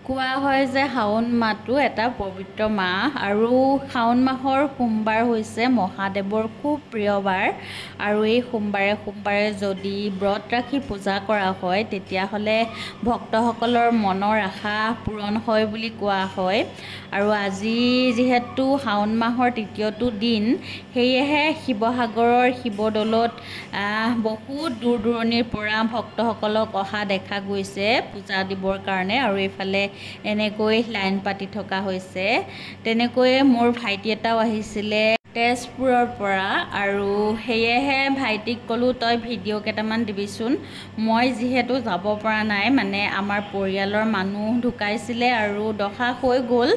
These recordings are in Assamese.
কোৱা হয় যে শাওণ মাহটো এটা পবিত্ৰ মাহ আৰু শাওণ মাহৰ সোমবাৰ হৈছে মহাদেৱৰ খুব প্ৰিয় বাৰ আৰু এই সোমবাৰে যদি ব্ৰত ৰাখি পূজা কৰা হয় তেতিয়াহ'লে ভক্তসকলৰ মনৰ আশা পূৰণ হয় বুলি কোৱা হয়। আৰু আজি যিহেতু শাওণ মাহৰ তৃতীয়টো দিন, সেয়েহে শিৱসাগৰৰ শিৱদৌলত বহুত দূৰ দূৰণিৰ পৰা ভক্তসকলক অহা দেখা গৈছে পূজা দিবৰ কাৰণে আৰু এইফালে এনেকৈ লাইন পাতি থকা হৈছে। তেনেকৈয়ে মোৰ ভাইটি এটাও আহিছিলে তেজপুৰৰ পৰা আৰু সেয়েহে ভাইটিক ক'লোঁ তই ভিডিঅ' কেইটামান দিবিচোন। মই যিহেতু যাব পৰা নাই, মানে আমাৰ পৰিয়ালৰ মানুহ ঢুকাইছিলে আৰু দহা হৈ গ'ল,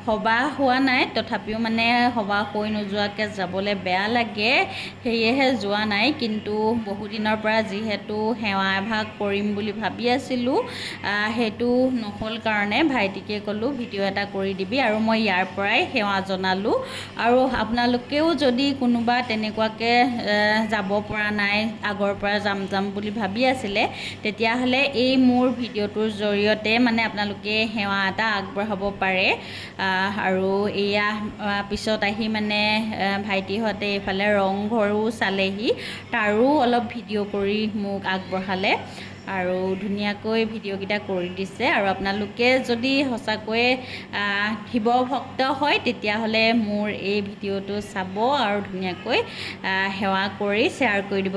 সবাহ হোৱা নাই, তথাপিও মানে সবাহ হৈ নোযোৱাকৈ যাবলৈ বেয়া লাগে, সেয়েহে যোৱা নাই। কিন্তু বহুদিনৰ পৰা যিহেতু সেৱা এভাগ কৰিম বুলি ভাবি আছিলোঁ, সেইটো নহ'ল কাৰণে ভাইটিকে ক'লোঁ ভিডিঅ' এটা কৰি দিবি আৰু মই ইয়াৰ পৰাই সেৱা জনালোঁ। আৰু আপোনালোকেও যদি কোনোবা তেনেকুৱাকৈ যাব পৰা নাই, আগৰ পৰা যাম বুলি ভাবি আছিলে, তেতিয়াহ'লে এই মোৰ ভিডিঅ'টোৰ জৰিয়তে মানে আপোনালোকে সেৱা এটা আগবঢ়াব পাৰে। আৰু এয়া পিছত আহি মানে ভাইটিহঁতে এইফালে ৰংঘৰো চালেহি, তাৰো অলপ ভিডিঅ' কৰি মোক আগবঢ়ালে আৰু ধুনীয়াকৈ ভিডিঅ'কেইটা কৰি দিছে। আৰু আপোনালোকে যদি সঁচাকৈয়ে শিৱ ভক্ত হয় তেতিয়াহ'লে মোৰ এই ভিডিঅ'টো চাব আৰু ধুনীয়াকৈ সেৱা কৰি শ্বেয়াৰ কৰি দিব।